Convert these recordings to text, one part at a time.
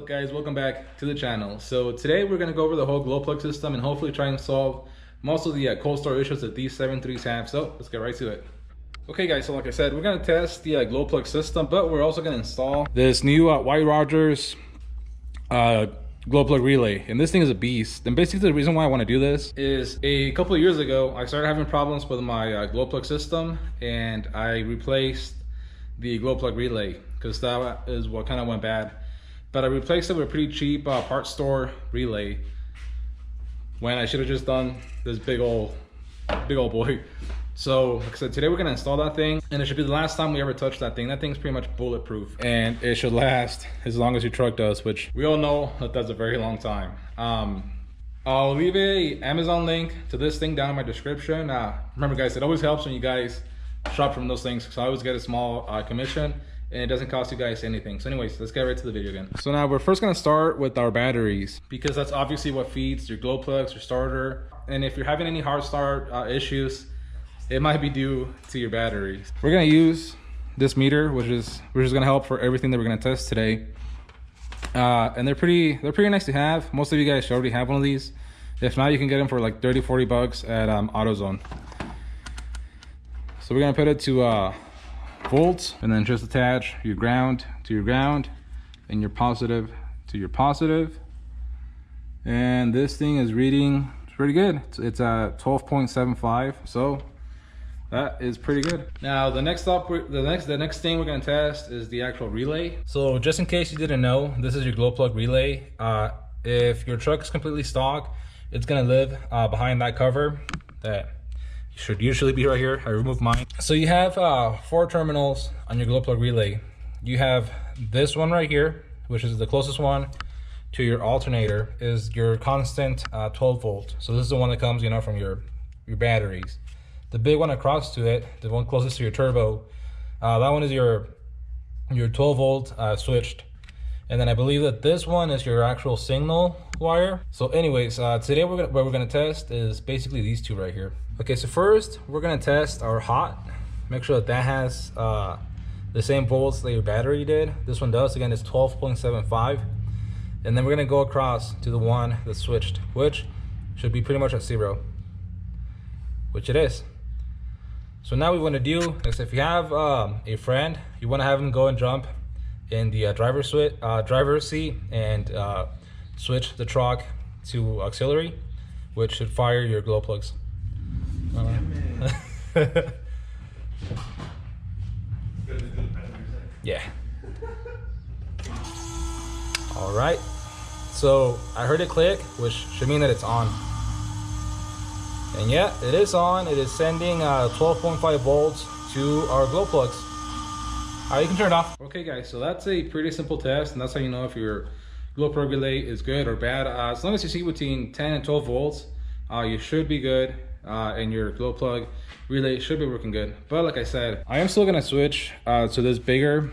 up guys, welcome back to the channel. So today we're going to go over the whole glow plug system and hopefully try and solve most of the cold start issues that these 7.3s have. So let's get right to it. Okay guys, so like I said, we're going to test the glow plug system, but we're also going to install this new white Rodgers glow plug relay, and this thing is a beast. And basically the reason why I want to do this is a couple of years ago I started having problems with my glow plug system, and I replaced the glow plug relay because that is what kind of went bad. But I replaced it with a pretty cheap parts store relay when I should have just done this big old boy. So like I said, today we're gonna install that thing, and it should be the last time we ever touch that thing. That thing's pretty much bulletproof, and it should last as long as your truck does, which we all know that that's a very long time. I'll leave a Amazon link to this thing down in my description. Remember guys, it always helps when you guys shop from those things, so I always get a small commission, and it doesn't cost you guys anything. So anyways, let's get right to the video again. So now we're first gonna start with our batteries, because that's obviously what feeds your glow plugs, your starter. And if you're having any hard start issues, it might be due to your batteries. We're gonna use this meter, which is gonna help for everything that we're gonna test today. And they're pretty nice to have. Most of you guys should already have one of these. If not, you can get them for like 30-40 bucks at AutoZone. So we're gonna put it to volts, and then just attach your ground to your ground and your positive to your positive. And this thing is reading pretty good. It's at 12.75, so that is pretty good. Now the next thing we're gonna test is the actual relay. So just in case you didn't know, this is your glow plug relay. If your truck is completely stock, it's gonna live behind that cover that should usually be right here. I removed mine. So you have 4 terminals on your glow plug relay. You have this one right here, which is the closest one to your alternator, is your constant 12 volt. So this is the one that comes, from your batteries. The big one across to it, the one closest to your turbo, that one is your 12 volt switched. And then I believe that this one is your actual signal wire. So anyways, today what we're gonna test is basically these two right here. Okay, so first we're gonna test our hot. Make sure that has the same volts that your battery did. This one does. Again, it's 12.75. And then we're gonna go across to the one that's switched, which should be pretty much at 0, which it is. So now what we want to do is, if you have a friend, you want to have him go and jump in the driver's seat and switch the truck to auxiliary, which should fire your glow plugs. Yeah. All right. So I heard it click, which should mean that it's on. And yeah, it is on. It is sending 12.5 volts to our glow plugs. You can turn it off. Okay guys, so that's a pretty simple test, and that's how you know if your glow plug relay is good or bad. As long as you see between 10 and 12 volts, you should be good, and your glow plug relay should be working good. But like I said, I am still gonna switch to this bigger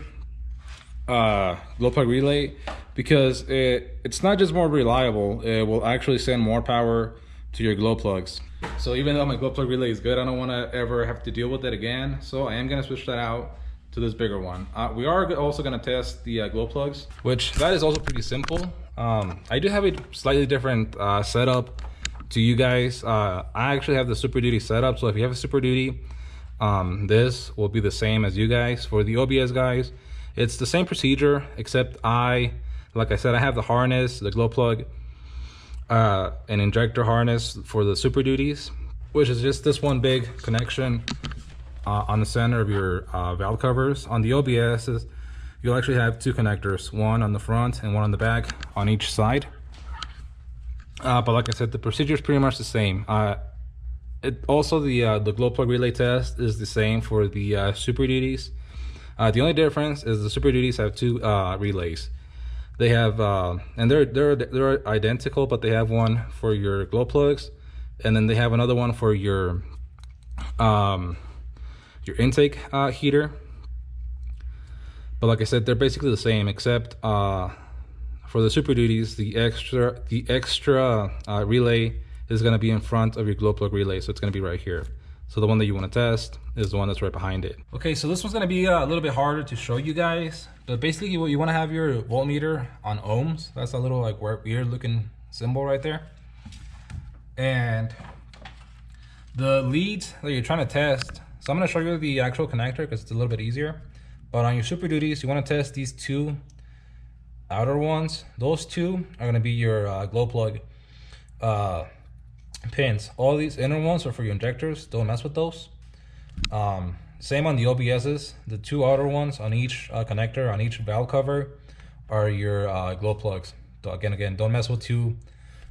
glow plug relay, because it's not just more reliable, it will actually send more power to your glow plugs. So even though my glow plug relay is good, I don't want to ever have to deal with it again. So I am going to switch that out to this bigger one. We are also going to test the glow plugs, which that is also pretty simple. I do have a slightly different setup to you guys. I actually have the Super Duty setup. So if you have a Super Duty, this will be the same as you guys. For the OBS guys, it's the same procedure, except like I said, I have the harness, the glow plug, an injector harness for the Super Duties, which is just this one big connection on the center of your valve covers. On the OBSs, you'll actually have 2 connectors, one on the front and one on the back on each side. But like I said, the procedure is pretty much the same. Also, the glow plug relay test is the same for the Super Duties. The only difference is the Super Duties have 2 relays. They have, and they're identical, but they have one for your glow plugs, and then they have another one for your intake heater. But like I said, they're basically the same, except for the Super Duties, the extra relay is going to be in front of your glow plug relay, so it's going to be right here. So the one that you want to test is the one that's right behind it. Okay, so this one's going to be a little bit harder to show you guys, but basically you want to have your voltmeter on ohms. That's a little like weird looking symbol right there. And the leads that you're trying to test, so I'm going to show you the actual connector because it's a little bit easier. But on your Super Duties, you want to test these two outer ones. Those two are going to be your glow plug pins. All these inner ones are for your injectors. Don't mess with those. Same on the OBSs. The two outer ones on each connector, on each valve cover, are your glow plugs. So again, don't mess with two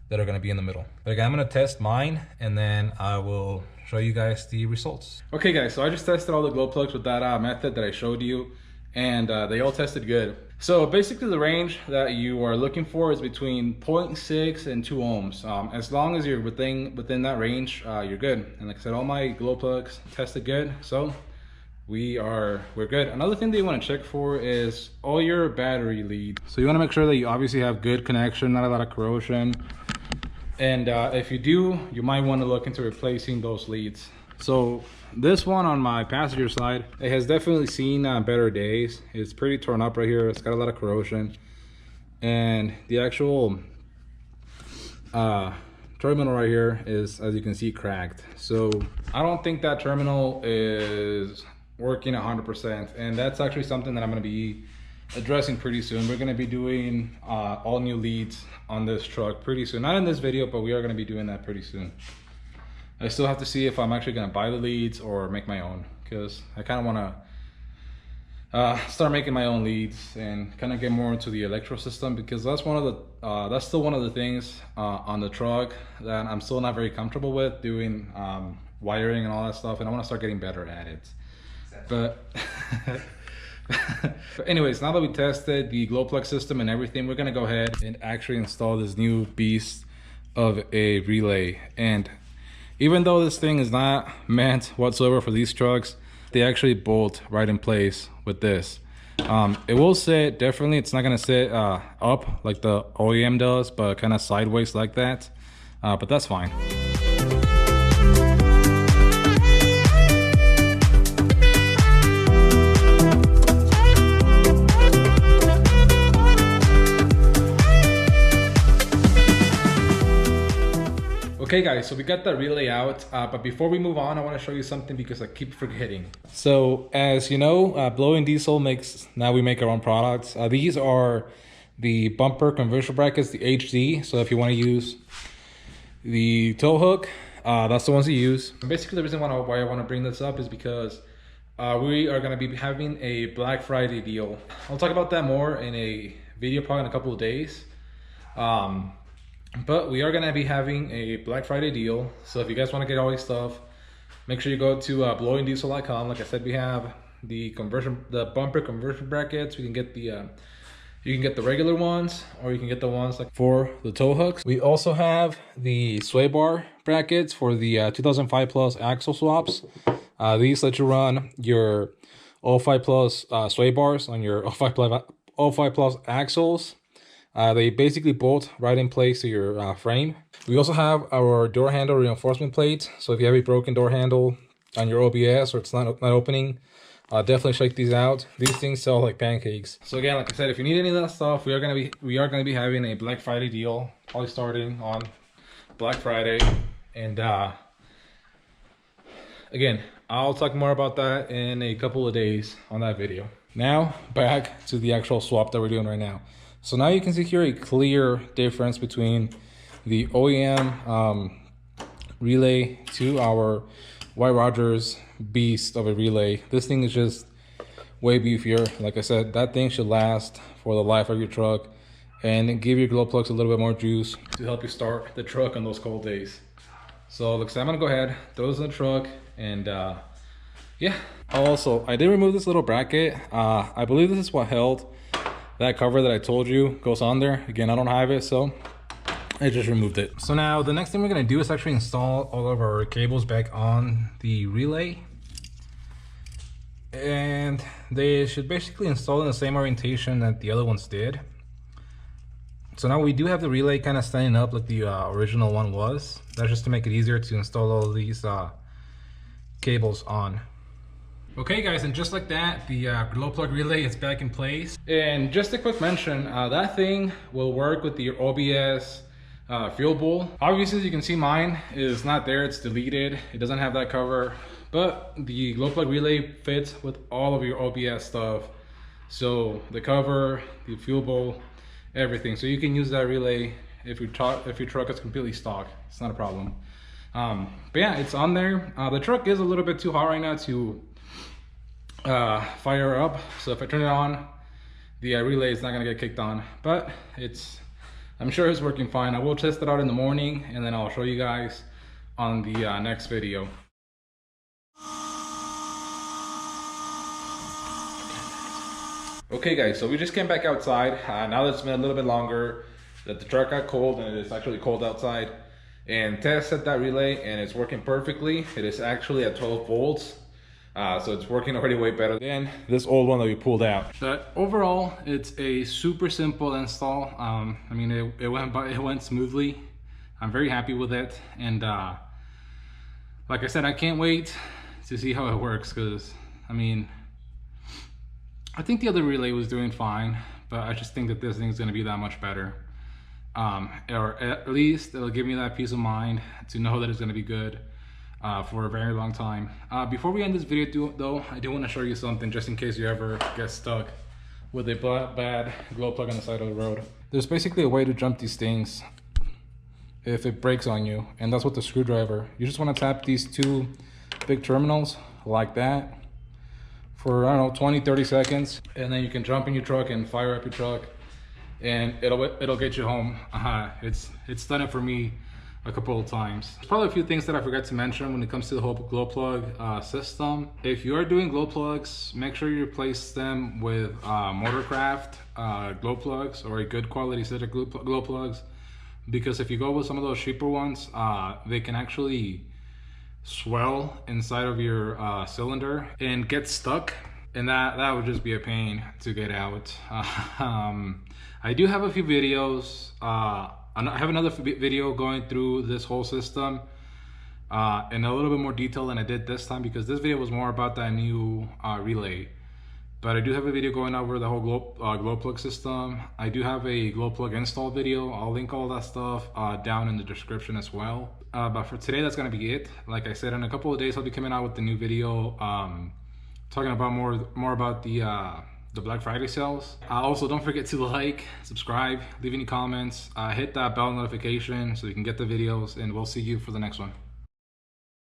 that are going to be in the middle. But again, I'm going to test mine and then I will show you guys the results. Okay guys, so I just tested all the glow plugs with that method that I showed you, and they all tested good. So basically the range that you are looking for is between 0.6 and 2 ohms. As long as you're within that range, you're good. And like I said, all my glow plugs tested good, so we're good. Another thing that you want to check for is all your battery leads. So you want to make sure that you obviously have good connection, not a lot of corrosion. And if you do, you might want to look into replacing those leads. So this one on my passenger side, it has definitely seen better days. It's pretty torn up right here. It's got a lot of corrosion, and the actual terminal right here is, as you can see, cracked. So I don't think that terminal is working 100%, and that's actually something that I'm going to be addressing pretty soon. We're going to be doing all new leads on this truck pretty soon. Not in this video, but we are going to be doing that pretty soon. I still have to see if I'm actually going to buy the leads or make my own, because I kind of want to start making my own leads and kind of get more into the electrical system, because that's still one of the things on the truck that I'm still not very comfortable with doing, wiring and all that stuff, and I want to start getting better at it. But but anyways, now that we tested the glow plug system and everything, we're gonna go ahead and actually install this new beast of a relay. And even though this thing is not meant whatsoever for these trucks, they actually bolt right in place with this. It will sit, definitely it's not gonna sit up like the OEM does, but kind of sideways like that, but that's fine. Okay guys, so we got the relay out, but before we move on, I want to show you something because I keep forgetting. So as you know, Blowing Diesel now we make our own products. These are the bumper conversion brackets, the HD. So if you want to use the tow hook, that's the ones you use. And basically the reason why I want to bring this up is because we are going to be having a Black Friday deal. I'll talk about that more in a video probably in a couple of days. But we are going to be having a Black Friday deal. So if you guys want to get all these stuff, make sure you go to blowingdiesel.com. Like I said, we have the bumper conversion brackets. We can get the you can get the regular ones, or you can get the ones like for the tow hooks. We also have the sway bar brackets for the 2005 plus axle swaps. These let you run your 05 plus sway bars on your 05 plus axles. They basically bolt right in place to your frame. We also have our door handle reinforcement plates. So if you have a broken door handle on your OBS or it's not opening, definitely check these out. These things sell like pancakes. So again, like I said, if you need any of that stuff, we are gonna be having a Black Friday deal, probably starting on Black Friday. And again, I'll talk more about that in a couple of days on that video. Now back to the actual swap that we're doing right now. So now you can see here a clear difference between the OEM relay to our White Rodgers beast of a relay. This thing is just way beefier. Like I said, that thing should last for the life of your truck and give your glow plugs a little bit more juice to help you start the truck on those cold days. So like I said, I'm gonna go ahead, throw this in the truck, and yeah. Also, I did remove this little bracket. I believe this is what held that cover that I told you goes on there. Again, I don't have it, so I just removed it. So now the next thing we're gonna do is actually install all of our cables back on the relay. And they should basically install in the same orientation that the other ones did. So now we do have the relay kind of standing up like the original one was. That's just to make it easier to install all of these cables on. Okay guys, and just like that, the glow plug relay is back in place. And just a quick mention, that thing will work with your OBS fuel bowl. Obviously, as you can see, mine is not there, it's deleted. It doesn't have that cover, but the glow plug relay fits with all of your OBS stuff. So the cover, the fuel bowl, everything. So you can use that relay if your truck is completely stock. It's not a problem. But yeah, it's on there. The truck is a little bit too hot right now to fire up, so if I turn it on, the relay is not gonna get kicked on, but I'm sure it's working fine. I will test it out in the morning, and then I'll show you guys on the next video. Okay guys, so we just came back outside. Now that it's been a little bit longer, that the truck got cold, and it is actually cold outside, and tested that relay, and it's working perfectly. It is actually at 12 volts. So it's working already way better than this old one that we pulled out. But overall, it's a super simple install. I mean, it went smoothly. I'm very happy with it. And like I said, I can't wait to see how it works, because I mean, I think the other relay was doing fine, but I just think that this thing is going to be that much better. Or at least it'll give me that peace of mind to know that it's going to be good for a very long time. Before we end this video though, I do want to show you something just in case you ever get stuck with a bad glow plug on the side of the road. There's basically a way to jump these things if it breaks on you, and that's with the screwdriver. You just want to tap these two big terminals like that for, I don't know, 20-30 seconds, and then you can jump in your truck and fire up your truck, and it'll get you home. It's done it for me a couple of times. There's probably a few things that I forgot to mention when it comes to the whole glow plug system. If you are doing glow plugs, make sure you replace them with Motorcraft glow plugs, or a good quality set of glow plugs, because if you go with some of those cheaper ones, they can actually swell inside of your cylinder and get stuck, and that would just be a pain to get out. I do have a few videos. I have another video going through this whole system in a little bit more detail than I did this time, because this video was more about that new relay. But I do have a video going over the whole glow plug system. I do have a glow plug install video. I'll link all that stuff down in the description as well. But for today, that's gonna be it. Like I said, in a couple of days, I'll be coming out with the new video talking about more about the Black Friday sales. Also, don't forget to like, subscribe, leave any comments, hit that bell notification so you can get the videos, and we'll see you for the next one.